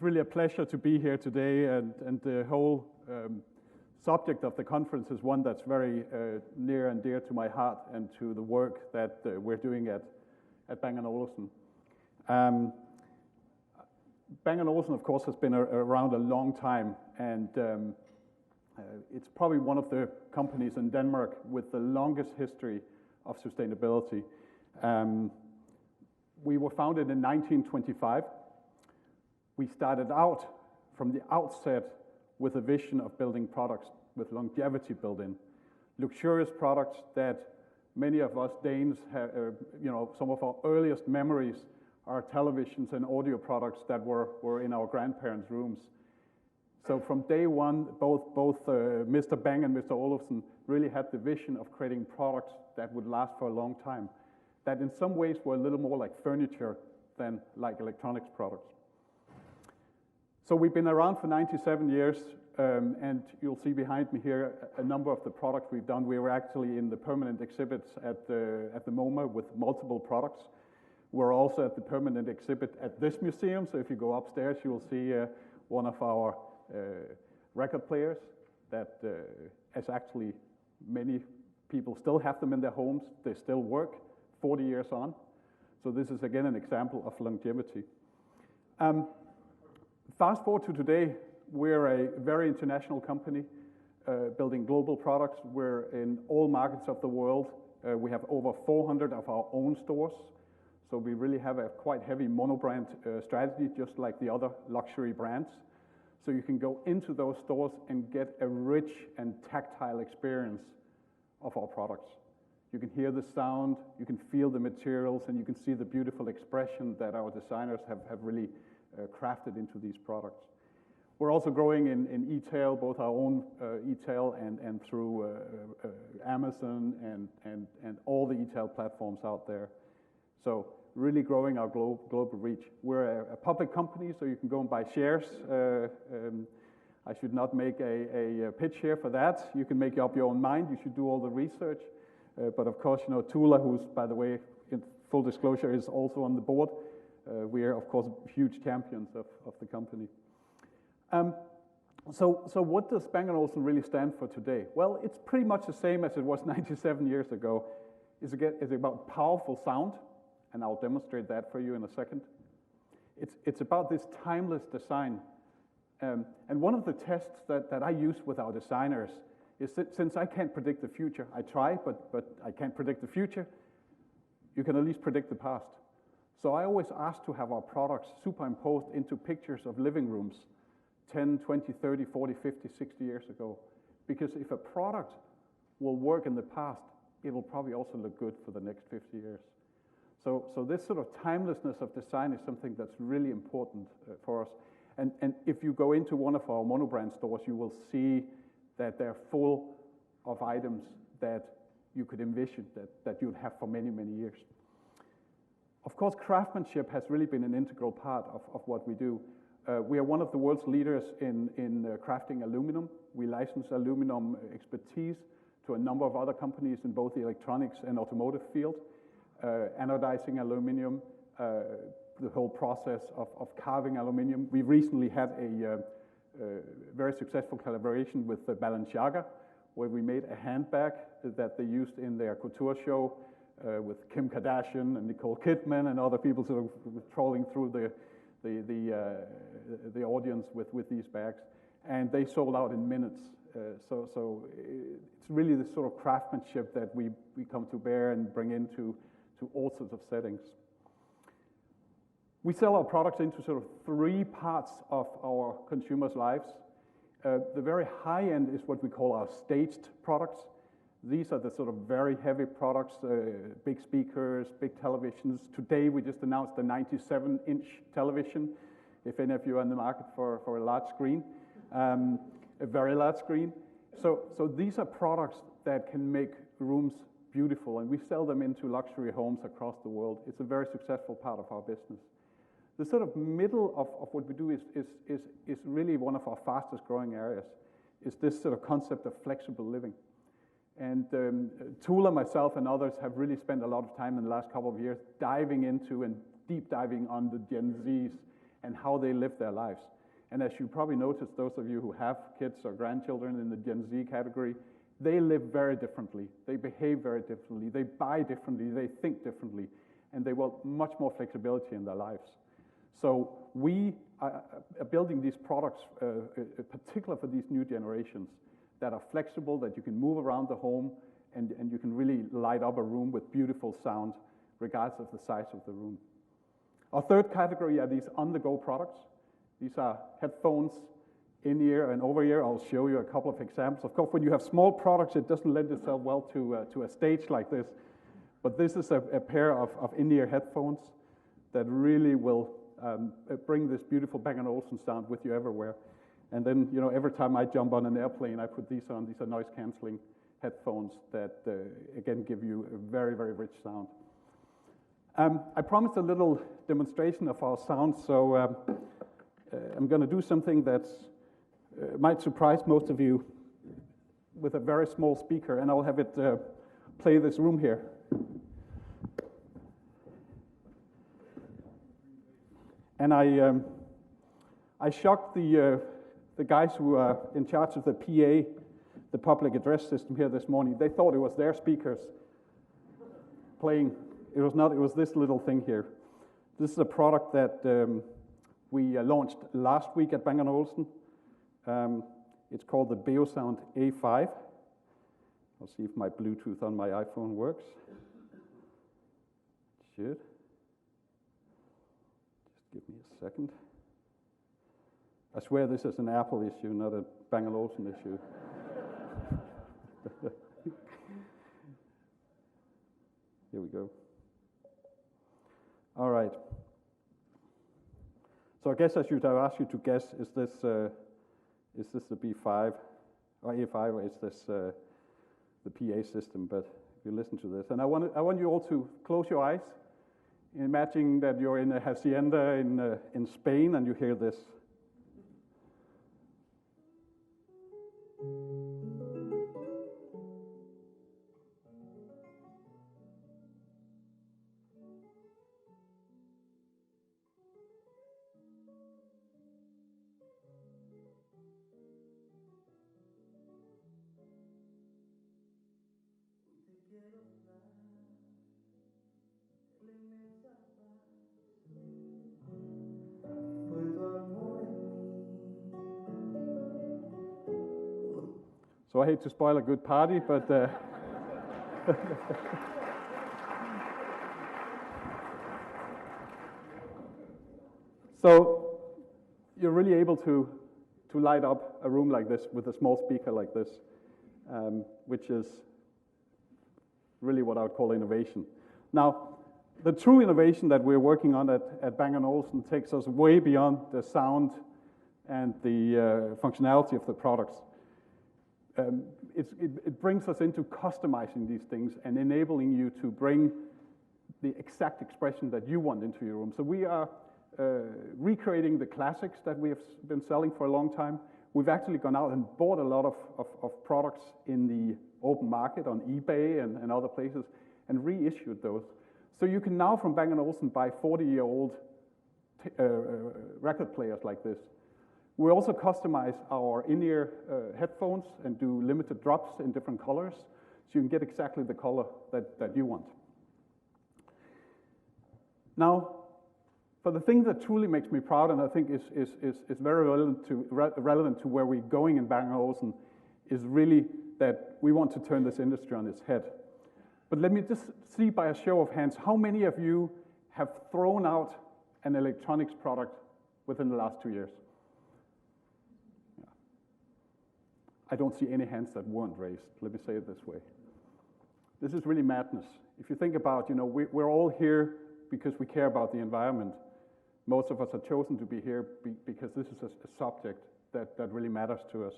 really a pleasure to be here today, and the whole subject of the conference is one that's very near and dear to my heart and to the work that we're doing at Bang & Olufsen. Bang & Olufsen, of course, has been around a long time, and it's probably one of the companies in Denmark with the longest history of sustainability. We were founded in 1925. We started out from the outset with a vision of building products with longevity built in. Luxurious products that many of us Danes have, some of our earliest memories are televisions and audio products that were in our grandparents' rooms. So from day one, both Mr. Bang and Mr. Olufsen really had the vision of creating products that would last for a long time, that in some ways were a little more like furniture than like electronics products. So we've been around for 97 years, and you'll see behind me here a number of the products we've done. We were actually in the permanent exhibits at the MoMA with multiple products. We're also at the permanent exhibit at this museum, so if you go upstairs, you'll see one of our record players that as actually many people still have them in their homes. They still work 40 years on. So this is again an example of longevity. Fast forward to today, we're a very international company building global products. We're in all markets of the world. We have over 400 of our own stores. So we really have a quite heavy monobrand strategy, just like the other luxury brands. So you can go into those stores and get a rich and tactile experience of our products. You can hear the sound, you can feel the materials, and you can see the beautiful expression that our designers have really crafted into these products. We're also growing in e-tail, both our own e-tail and through Amazon and all the e-tail platforms out there. So really growing our global reach. We're a public company, so you can go and buy shares. I should not make a pitch here for that. You can make up your own mind. You should do all the research. But of course, Tula, who's, by the way, in full disclosure, is also on the board. We are, of course, huge champions of the company. So what does Bang & Olufsen really stand for today? Well, it's pretty much the same as it was 97 years ago. It's about powerful sound, and I'll demonstrate that for you in a second. It's about this timeless design. And one of the tests that I use with our designers is that since I can't predict the future, I try, but I can't predict the future, you can at least predict the past. So I always ask to have our products superimposed into pictures of living rooms 10, 20, 30, 40, 50, 60 years ago. Because if a product will work in the past, it will probably also look good for the next 50 years. So this sort of timelessness of design is something that's really important for us. And if you go into one of our monobrand stores, you will see that they're full of items that you could envision that you'd have for many, many years. Of course, craftsmanship has really been an integral part of what we do. We are one of the world's leaders in crafting aluminum. We license aluminum expertise to a number of other companies in both the electronics and automotive field. Anodizing aluminum, the whole process of carving aluminum. We recently had a very successful collaboration with Balenciaga, where we made a handbag that they used in their couture show with Kim Kardashian and Nicole Kidman and other people sort of trolling through the audience with these bags. And they sold out in minutes. So it's really this sort of craftsmanship that we come to bear and bring into all sorts of settings. We sell our products into sort of three parts of our consumers' lives. The very high end is what we call our staged products. These are the sort of very heavy products, big speakers, big televisions. Today we just announced a 97-inch television, if any of you are in the market for a large screen, a very large screen. So these are products that can make rooms beautiful, and we sell them into luxury homes across the world. It's a very successful part of our business. The sort of middle of what we do is really one of our fastest growing areas, is this sort of concept of flexible living. And Tula, myself, and others have really spent a lot of time in the last couple of years diving into and deep diving on the Gen Zs and how they live their lives. And as you probably noticed, those of you who have kids or grandchildren in the Gen Z category, they live very differently. They behave very differently. They buy differently. They think differently. And they want much more flexibility in their lives. So we are building these products, particularly for these new generations, that are flexible, that you can move around the home, and you can really light up a room with beautiful sound, regardless of the size of the room. Our third category are these on-the-go products. These are headphones, in-ear and over-ear. I'll show you a couple of examples. Of course, when you have small products, it doesn't lend itself well to a stage like this. But this is a pair of in-ear headphones that really will bring this beautiful Bang & Olufsen sound with you everywhere. And then, every time I jump on an airplane, I put these on. These are noise-canceling headphones that, again, give you a very, very rich sound. I promised a little demonstration of our sound, so I'm going to do something that might surprise most of you with a very small speaker, and I'll have it play this room here. And I shocked the guys who are in charge of the PA, the public address system here this morning. They thought it was their speakers playing. It was not. It was this little thing here. This is a product that we launched last week at Bang & Olufsen. It's called the Beosound A5. I'll see if my Bluetooth on my iPhone works. It should. Just give me a second. I swear this is an Apple issue, not a Bang & Olufsen issue. Here we go. All right. So I guess I should have asked you to guess, is this the B5 or A5, or is this the PA system? But if you listen to this, and I want you all to close your eyes, imagining that you're in a hacienda in Spain and you hear this. So I hate to spoil a good party, but so you're really able to light up a room like this with a small speaker like this, which is really what I would call innovation. Now, the true innovation that we're working on at Bang & Olufsen takes us way beyond the sound and the functionality of the products. It brings us into customizing these things and enabling you to bring the exact expression that you want into your room. So we are recreating the classics that we have been selling for a long time. We've actually gone out and bought a lot of products in the open market on eBay and other places and reissued those. So you can now from Bang & Olufsen buy 40-year-old record players like this. We also customize our in-ear headphones and do limited drops in different colors, so you can get exactly the color that you want. Now, for the thing that truly makes me proud, and I think is very relevant to where we're going in Bang & Olufsen, is really that we want to turn this industry on its head. But let me just see by a show of hands, how many of you have thrown out an electronics product within the last 2 years? I don't see any hands that weren't raised. Let me say it this way. This is really madness. If you think about, we're all here because we care about the environment. Most of us are chosen to be here because this is a subject that really matters to us.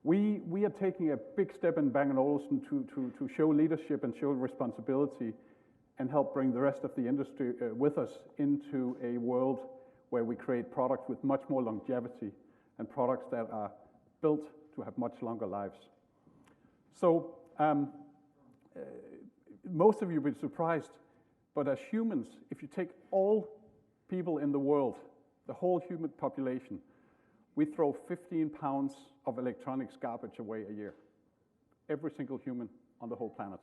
We are taking a big step in Bang & Olufsen to show leadership and show responsibility and help bring the rest of the industry with us into a world where we create products with much more longevity and products that are built to have much longer lives. So most of you will be surprised, but as humans, if you take all people in the world the whole human population, we throw 15 pounds of electronics garbage away a year. Every single human on the whole planet.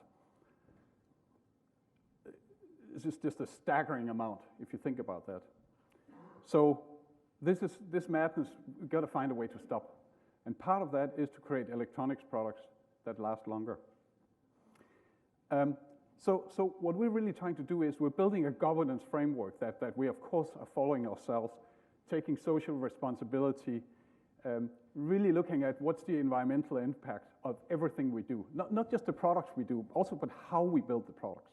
This is just a staggering amount if you think about that. So this madness, we've got to find a way to stop. And part of that is to create electronics products that last longer. So what we're really trying to do is we're building a governance framework that we, of course, are following ourselves, taking social responsibility, really looking at what's the environmental impact of everything we do. Not just the products we do, also but how we build the products.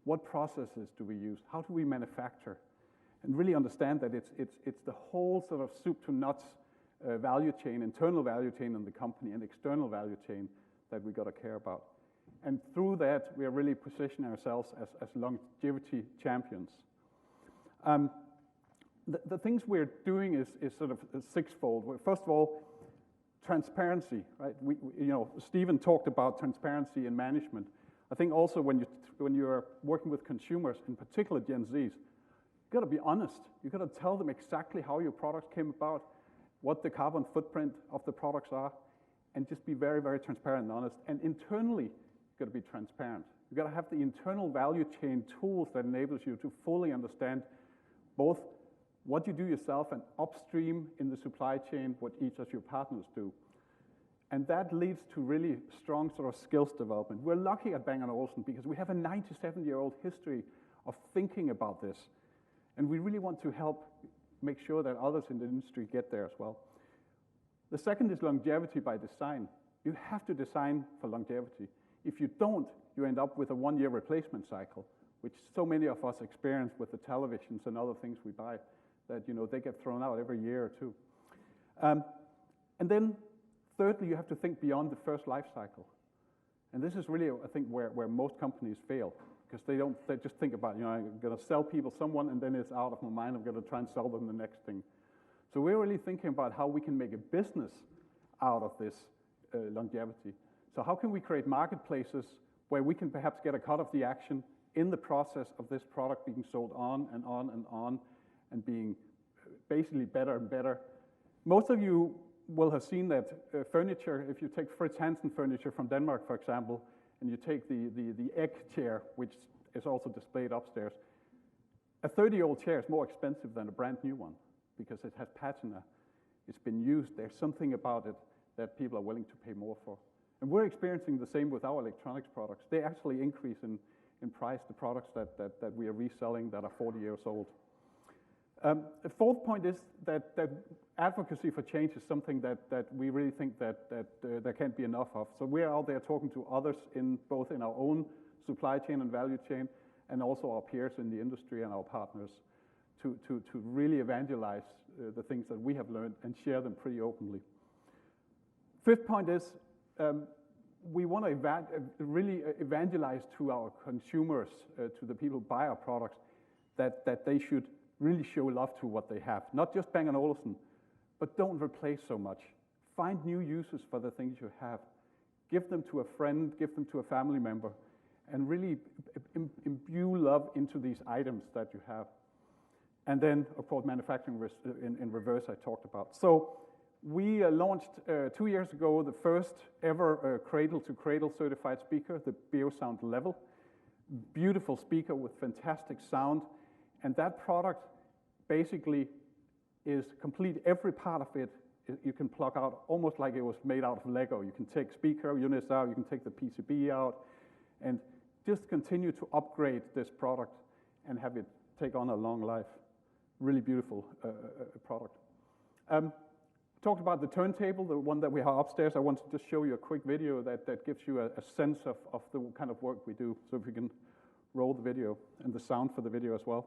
What processes do we use? How do we manufacture? And really understand that it's the whole sort of soup to nuts value chain, internal value chain in the company and external value chain that we got to care about. And through that, we are really positioning ourselves as longevity champions. The things we're doing is sort of sixfold. First of all, transparency, right? Stephen talked about transparency in management. I think also when you're working with consumers, in particular Gen Zs, you've got to be honest. You've got to tell them exactly how your products came about, what the carbon footprint of the products are, and just be very, very transparent and honest. And internally, you've got to be transparent. You've got to have the internal value chain tools that enables you to fully understand both what you do yourself and upstream in the supply chain, what each of your partners do. And that leads to really strong sort of skills development. We're lucky at Bang & Olufsen because we have a 97-year-old history of thinking about this. And we really want to help make sure that others in the industry get there as well. The second is longevity by design. You have to design for longevity. If you don't, you end up with a one-year replacement cycle, which so many of us experience with the televisions and other things we buy, that they get thrown out every year or two. And then thirdly, you have to think beyond the first life cycle. And this is really, I think, where most companies fail, because they just think about, I'm going to sell people someone and then it's out of my mind, I'm going to try and sell them the next thing. So we're really thinking about how we can make a business out of this longevity. So how can we create marketplaces where we can perhaps get a cut of the action in the process of this product being sold on and on and on and being basically better and better. Most of you will have seen that furniture, if you take Fritz Hansen furniture from Denmark, for example, and you take the egg chair, which is also displayed upstairs, a 30-year-old chair is more expensive than a brand new one because it has patina. It's been used. There's something about it that people are willing to pay more for. And we're experiencing the same with our electronics products. They actually increase in price, the products that we are reselling that are 40 years old. The fourth point is that advocacy for change is something that we really think that there can't be enough of. So we're out there talking to others both in our own supply chain and value chain, and also our peers in the industry and our partners to really evangelize the things that we have learned and share them pretty openly. Fifth point is we want to really evangelize to our consumers, to the people who buy our products, that they should really show love to what they have. Not just Bang & Olufsen, but don't replace so much. Find new uses for the things you have. Give them to a friend, give them to a family member, and really imbue love into these items that you have. And then, of course, manufacturing in reverse I talked about. So we launched 2 years ago the first ever Cradle-to-Cradle certified speaker, the BeoSound Level. Beautiful speaker with fantastic sound. And that product basically is complete. Every part of it you can plug out, almost like it was made out of Lego. You can take speaker units out, you can take the PCB out, and just continue to upgrade this product and have it take on a long life. Really beautiful product. Talked about the turntable, the one that we have upstairs. I want to just show you a quick video that gives you a sense of the kind of work we do. So if we can roll the video and the sound for the video as well.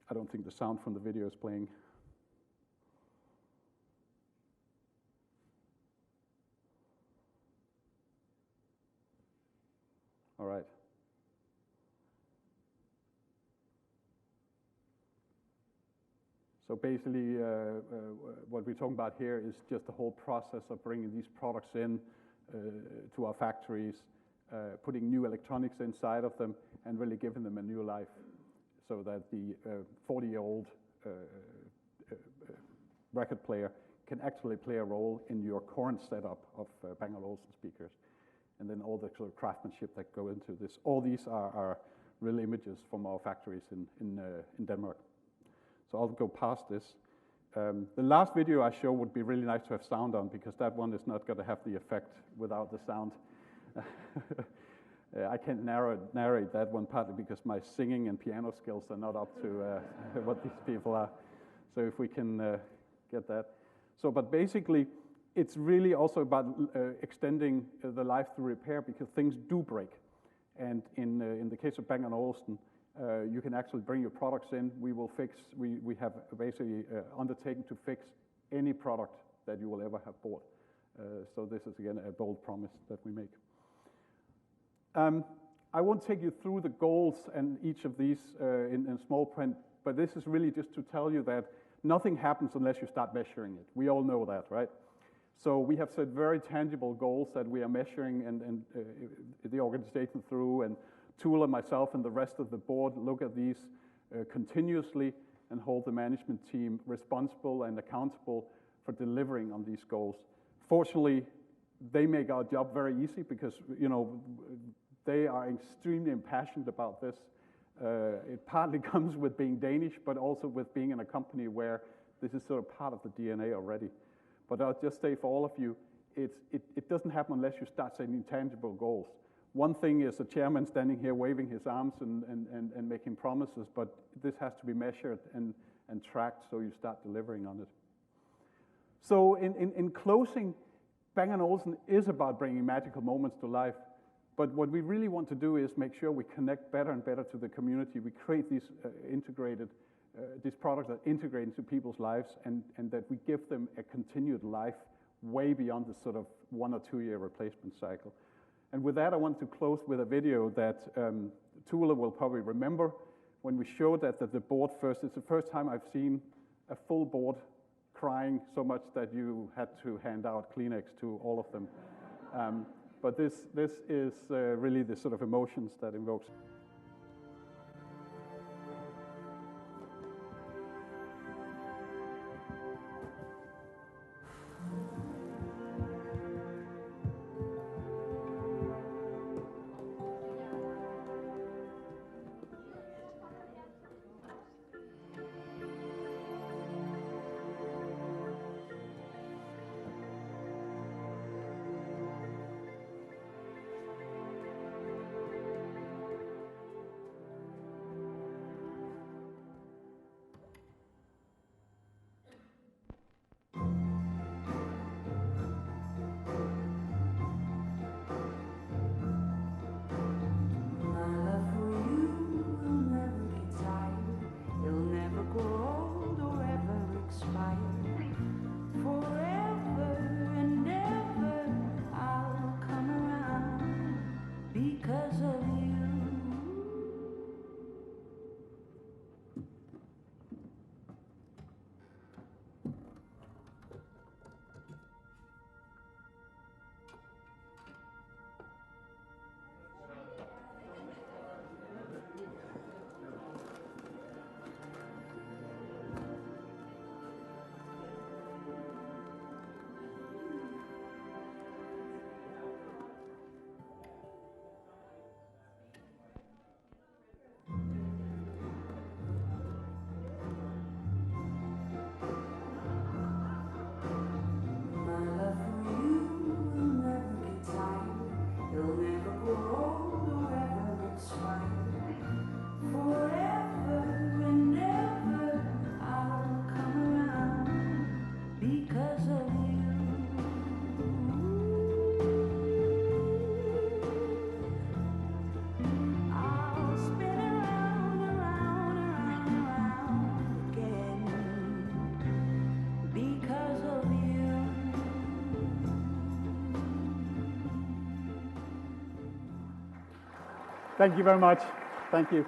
I don't think the sound from the video is playing. All right. So basically, what we're talking about here is just the whole process of bringing these products in to our factories, putting new electronics inside of them and really giving them a new life, so that the 40-year-old record player can actually play a role in your current setup of Bang & Olufsen speakers. And then all the sort of craftsmanship that go into this. All these are real images from our factories in Denmark. So I'll go past this. The last video I show would be really nice to have sound on, because that one is not going to have the effect without the sound. I can't narrate that one, partly because my singing and piano skills are not up to what these people are. So if we can get that. So, but basically, it's really also about extending the life through repair, because things do break. And in the case of Bang & Olufsen, you can actually bring your products in. We will fix. We have basically undertaken to fix any product that you will ever have bought. So this is again a bold promise that we make. I won't take you through the goals and each of these in small print, but this is really just to tell you that nothing happens unless you start measuring it. We all know that, right? So we have set very tangible goals that we are measuring and the organization through, and Tool and myself and the rest of the board look at these continuously and hold the management team responsible and accountable for delivering on these goals. Fortunately, they make our job very easy, because they are extremely impassioned about this. It partly comes with being Danish, but also with being in a company where this is sort of part of the DNA already. But I'll just say for all of you, it doesn't happen unless you start setting tangible goals. One thing is the chairman standing here waving his arms and making promises, but this has to be measured and tracked, so you start delivering on it. So in closing, Bang & Olufsen is about bringing magical moments to life. But what we really want to do is make sure we connect better and better to the community. We create these these products that integrate into people's lives, and that we give them a continued life way beyond the sort of 1 or 2 year replacement cycle. And with that, I want to close with a video that Tula will probably remember when we showed that the board first. It's the first time I've seen a full board crying so much that you had to hand out Kleenex to all of them. But this is really the sort of emotions that invokes. Thank you very much. Thank you.